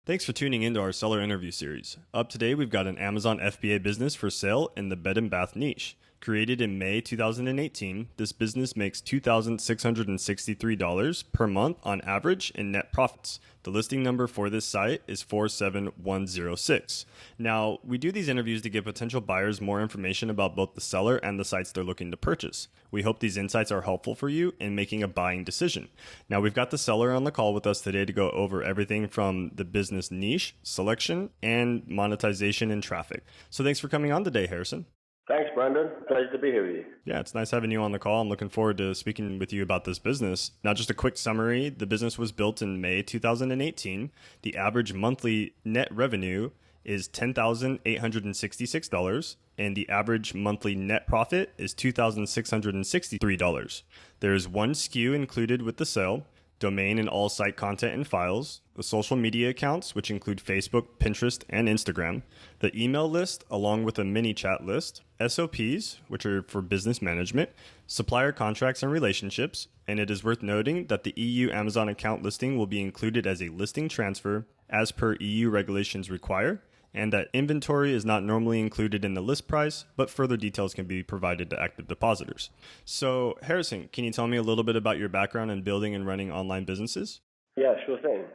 Thanks for tuning into our seller interview series. Up today, we've got an Amazon FBA business for sale in the bed and bath niche. Created in May 2018, this business makes $2,663 per month on average in net profits. The listing number for this site is 47106. Now, we do these interviews to give potential buyers more information about both the seller and the sites they're looking to purchase. We hope these insights are helpful for you in making a buying decision. Now, we've got the seller on the call with us today to go over everything from the business niche, selection, and monetization and traffic. So thanks for coming on today, Harrison. Thanks, Brandon. Pleasure to be here with you. Yeah, it's nice having you on the call. I'm looking forward to speaking with you about this business. Now, just a quick summary. The business was built in May 2018. The average monthly net revenue is $10,866, and the average monthly net profit is $2,663. There is one SKU included with the sale, domain and all site content and files, the social media accounts, which include Facebook, Pinterest, and Instagram, the email list, along with a mini chat list, SOPs, which are for business management, supplier contracts and relationships, and it is worth noting that the EU Amazon account listing will be included as a listing transfer as per EU regulations require, and that inventory is not normally included in the list price, but further details can be provided to active depositors. So, Harrison, can you tell me a little bit about your background in building and running online businesses? Yeah, sure thing.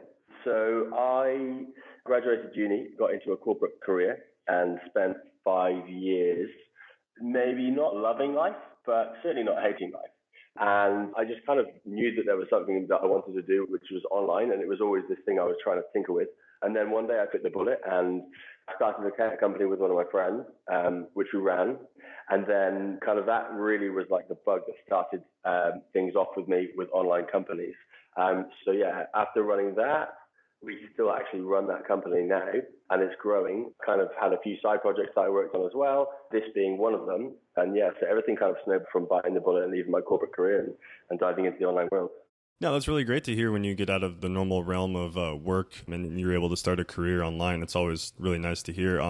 So I graduated uni, got into a corporate career, and spent 5 years maybe not loving life, but certainly not hating life. And I just kind of knew that there was something that I wanted to do, which was online, and it was always this thing I was trying to tinker with. And then one day I bit the bullet and started a company with one of my friends, which we ran. And then kind of that really was like the bug that started things off with me with online companies. So yeah, after running that, we still actually run that company now, and it's growing. Kind of had a few side projects that I worked on as well, this being one of them. And yeah, so everything kind of snowed from biting the bullet and leaving my corporate career and diving into the online world. No, that's really great to hear when you get out of the normal realm of work and you're able to start a career online. It's always really nice to hear.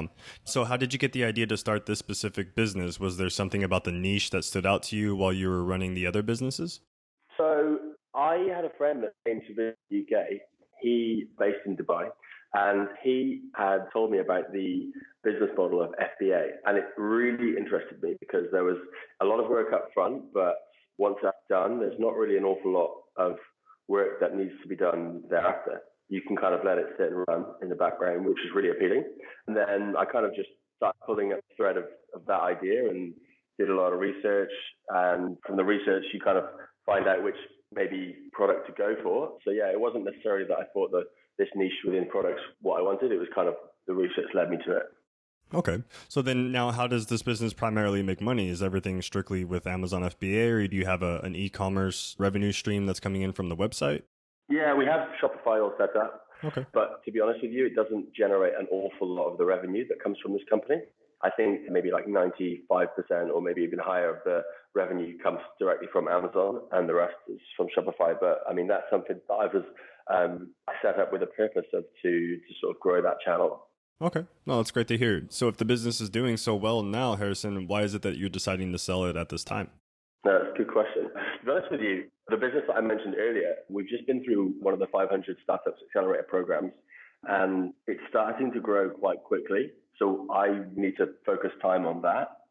So how did you get the idea to start this specific business? Was there something about the niche that stood out to you while you were running the other businesses? So I had a friend that came to visit the UK. He based in Dubai, and he had told me about the business model of FBA, and it really interested me because there was a lot of work up front, but once that's done, there's not really an awful lot of work that needs to be done thereafter. You can kind of let it sit and run in the background, which is really appealing. And then I kind of just started pulling at the thread of that idea and did a lot of research. And from the research, you kind of find out which maybe product to go for. So yeah, it wasn't necessarily that I thought that this niche within products what I wanted. It was kind of the research led me to it. Okay. So then now how does this business primarily make money? Is everything strictly with Amazon FBA, or do you have an e-commerce revenue stream that's coming in from the website? Yeah, we have Shopify all set up. Okay. But to be honest with you, it doesn't generate an awful lot of the revenue that comes from this company. I think maybe like 95% or maybe even higher of the revenue comes directly from Amazon and the rest is from Shopify. But I mean, that's something that I was set up with a purpose of to sort of grow that channel. Okay. No, that's great to hear. So if the business is doing so well now, Harrison, why is it that you're deciding to sell it at this time? No, that's a good question. To be honest with you, the business that I mentioned earlier, we've just been through one of the 500 Startups Accelerator programs, and it's starting to grow quite quickly. So I need to focus time on that,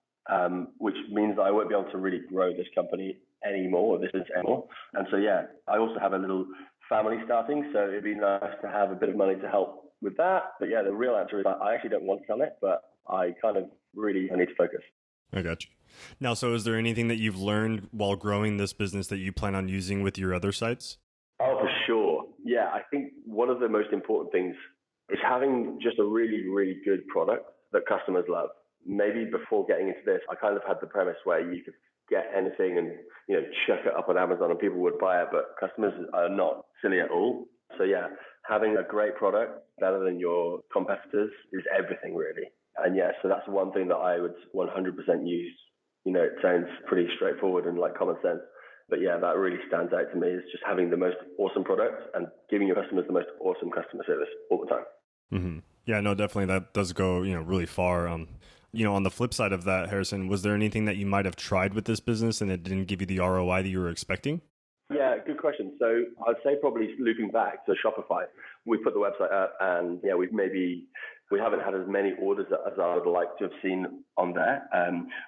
which means that I won't be able to really grow this company anymore, this business anymore. And so, yeah, I also have a little family starting, so it'd be nice to have a bit of money to help with that. But yeah, the real answer is I actually don't want to sell it, but I kind of really need to focus. I got you. Now, so is there anything that you've learned while growing this business that you plan on using with your other sites? Oh, for sure. Yeah, I think one of the most important things is having just a really, really good product that customers love. Maybe before getting into this, I kind of had the premise where you could get anything and, chuck it up on Amazon and people would buy it, but customers are not silly at all. So yeah, having a great product better than your competitors is everything really. And yeah, so that's one thing that I would 100% use. It sounds pretty straightforward and like common sense. But yeah, that really stands out to me is just having the most awesome product and giving your customers the most awesome customer service all the time. Mm-hmm. Yeah, no, definitely that does go, really far. On the flip side of that, Harrison, was there anything that you might have tried with this business and it didn't give you the ROI that you were expecting? Yeah, good question. So I'd say probably looping back to Shopify, we put the website up and yeah, we haven't had as many orders as I would like to have seen on there.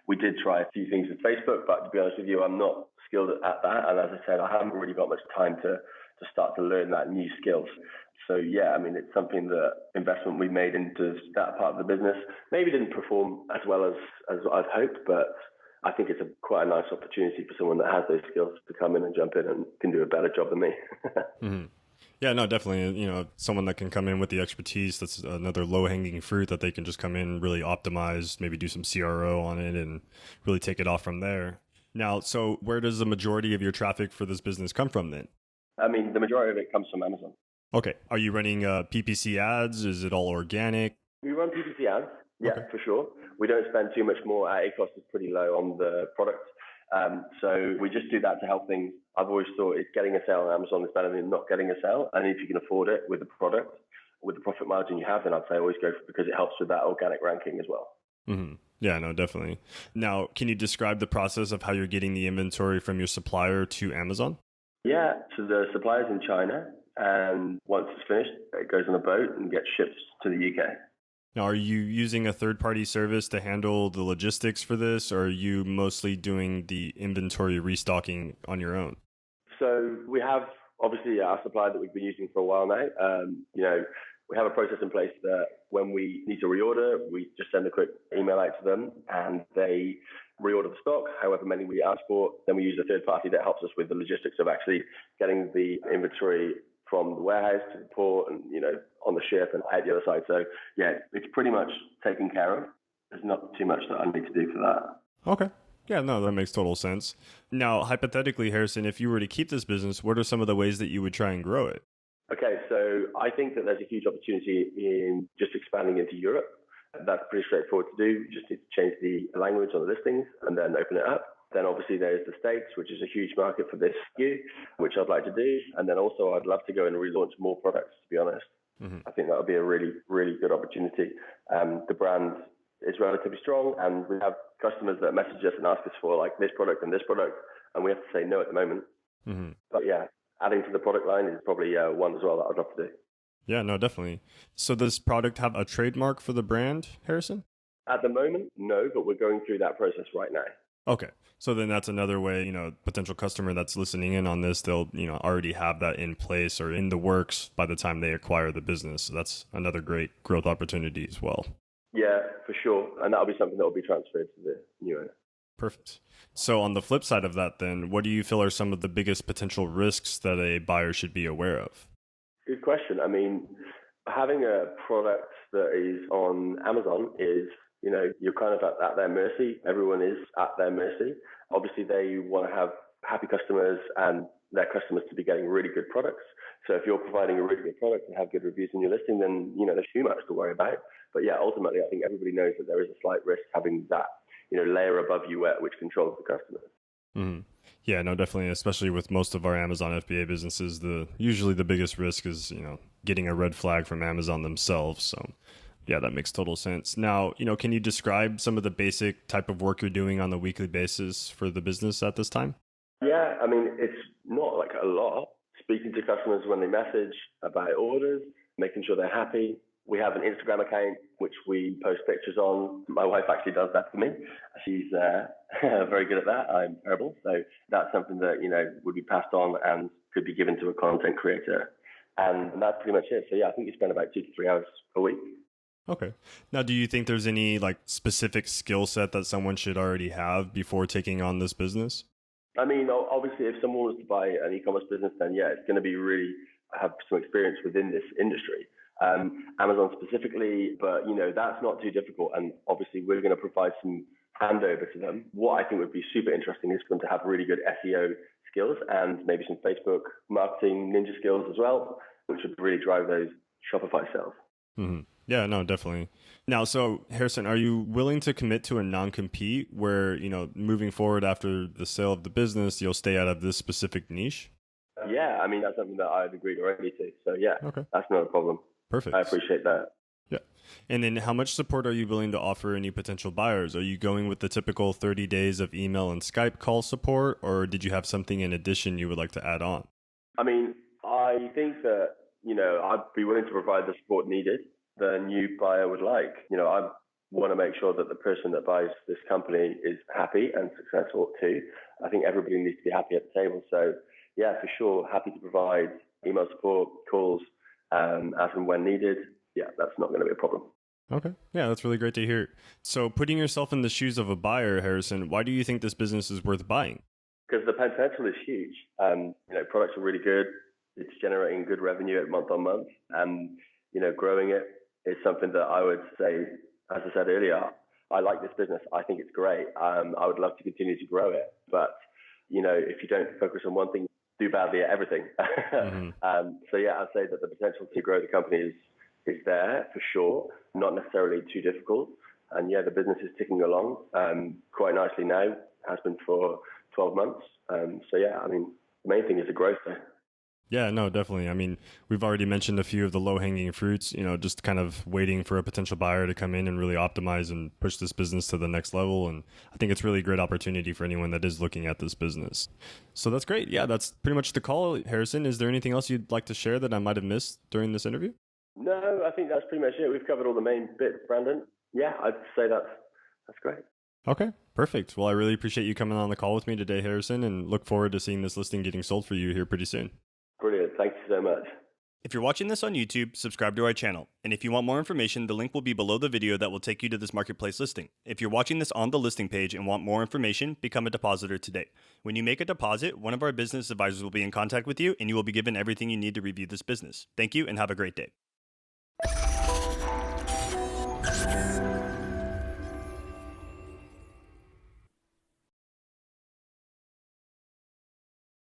We did try a few things with Facebook, but to be honest with you, I'm not skilled at that. And as I said, I haven't really got much time to start to learn that new skills. So yeah, I mean, it's something that investment we made into that part of the business maybe didn't perform as well as I'd hoped, but I think it's quite a nice opportunity for someone that has those skills to come in and jump in and can do a better job than me. Mm-hmm. Yeah, no, definitely. Someone that can come in with the expertise, that's another low-hanging fruit that they can just come in, really optimize, maybe do some CRO on it and really take it off from there. Now, so where does the majority of your traffic for this business come from then? I mean, the majority of it comes from Amazon. Okay. Are you running PPC ads? Is it all organic? We run PPC ads, yeah, Okay. for sure. We don't spend too much more. Our cost is pretty low on the product. So we just do that to help things. I've always thought it's getting a sale on Amazon is better than not getting a sale. And if you can afford it with the product, with the profit margin you have, then I'd say always go for it because it helps with that organic ranking as well. Mm-hmm. Yeah, no, definitely. Now, can you describe the process of how you're getting the inventory from your supplier to Amazon? Yeah, so the supplier's in China, and once it's finished, it goes on a boat and gets shipped to the UK. Now, are you using a third-party service to handle the logistics for this, or are you mostly doing the inventory restocking on your own? So we have obviously our supplier that we've been using for a while now. We have a process in place that when we need to reorder, we just send a quick email out to them and they reorder the stock, however many we ask for. Then we use a third party that helps us with the logistics of actually getting the inventory from the warehouse to the port and, on the ship and out the other side. So yeah, it's pretty much taken care of. There's not too much that I need to do for that. Okay. Yeah, no, that makes total sense. Now, hypothetically, Harrison, if you were to keep this business, what are some of the ways that you would try and grow it? Okay, so I think that there's a huge opportunity in just expanding into Europe. That's pretty straightforward to do. You just need to change the language on the listings and then open it up. Then obviously there's the States, which is a huge market for this SKU, which I'd like to do. And then also I'd love to go and relaunch more products, to be honest. Mm-hmm. I think that would be a really, really good opportunity. The brand is relatively strong and we have customers that message us and ask us for like this product and this product. And we have to say no at the moment. Mm-hmm. But yeah, adding to the product line is probably one as well that I'd love to do. Yeah, no, definitely. So does product have a trademark for the brand, Harrison? At the moment, no, but we're going through that process right now. Okay. So then that's another way, potential customer that's listening in on this, they'll, already have that in place or in the works by the time they acquire the business. So that's another great growth opportunity as well. Yeah, for sure. And that'll be something that will be transferred to the new owner. Perfect. So on the flip side of that, then, what do you feel are some of the biggest potential risks that a buyer should be aware of? Good question. I mean, having a product that is on Amazon is, you're kind of at their mercy. Everyone is at their mercy. Obviously, they want to have happy customers and their customers to be getting really good products. So if you're providing a really good product and have good reviews in your listing, then, there's too much to worry about. But yeah, ultimately, I think everybody knows that there is a slight risk having that layer above you which controls the customer. Mm-hmm. Yeah, no, definitely. Especially with most of our Amazon FBA businesses, usually the biggest risk is, getting a red flag from Amazon themselves. So yeah, that makes total sense. Now, can you describe some of the basic type of work you're doing on a weekly basis for the business at this time? Yeah, I mean, it's not like a lot. Speaking to customers when they message about orders, making sure they're happy. We have an Instagram account, which we post pictures on. My wife actually does that for me. She's very good at that. I'm terrible. So that's something that, would be passed on and could be given to a content creator. And that's pretty much it. So yeah, I think you spend about 2 to 3 hours a week. Okay. Now, do you think there's any specific skill set that someone should already have before taking on this business? I mean, obviously, if someone was to buy an e-commerce business, then yeah, it's going to be really have some experience within this industry. Amazon specifically, but that's not too difficult. And obviously we're going to provide some handover to them. What I think would be super interesting is for them to have really good SEO skills and maybe some Facebook marketing ninja skills as well, which would really drive those Shopify sales. Mm-hmm. Yeah, no, definitely. Now, so Harrison, are you willing to commit to a non-compete where, moving forward after the sale of the business, you'll stay out of this specific niche? Yeah, I mean, that's something that I've agreed already to. So yeah, okay. That's not a problem. Perfect. I appreciate that. Yeah. And then how much support are you willing to offer any potential buyers? Are you going with the typical 30 days of email and Skype call support, or did you have something in addition you would like to add on? I mean, I think that, I'd be willing to provide the support needed that a new buyer would like. I want to make sure that the person that buys this company is happy and successful too. I think everybody needs to be happy at the table. So yeah, for sure, happy to provide email support, calls, as and when needed. Yeah, that's not going to be a problem. Okay. Yeah, that's really great to hear. So putting yourself in the shoes of a buyer, Harrison, why do you think this business is worth buying? Because the potential is huge. Products are really good. It's generating good revenue at month on month, and growing it is something that I would say, as I said earlier, I like this business. I think it's great. I would love to continue to grow it, but if you don't focus on one thing, do badly at everything. Mm-hmm. So yeah, I'd say that the potential to grow the company is there for sure. Not necessarily too difficult, and yeah, the business is ticking along quite nicely now. Has been for 12 months. So yeah, I mean, the main thing is the growth there. Yeah, no, definitely. I mean, we've already mentioned a few of the low-hanging fruits, just kind of waiting for a potential buyer to come in and really optimize and push this business to the next level. And I think it's really a great opportunity for anyone that is looking at this business. So that's great. Yeah, that's pretty much the call. Harrison, is there anything else you'd like to share that I might have missed during this interview? No, I think that's pretty much it. We've covered all the main bits, Brandon. Yeah, I'd say that's great. Okay, perfect. Well, I really appreciate you coming on the call with me today, Harrison, and look forward to seeing this listing getting sold for you here pretty soon. Brilliant. Thank you so much. If you're watching this on YouTube, subscribe to our channel. And if you want more information, the link will be below the video that will take you to this marketplace listing. If you're watching this on the listing page and want more information, become a depositor today. When you make a deposit, one of our business advisors will be in contact with you and you will be given everything you need to review this business. Thank you and have a great day.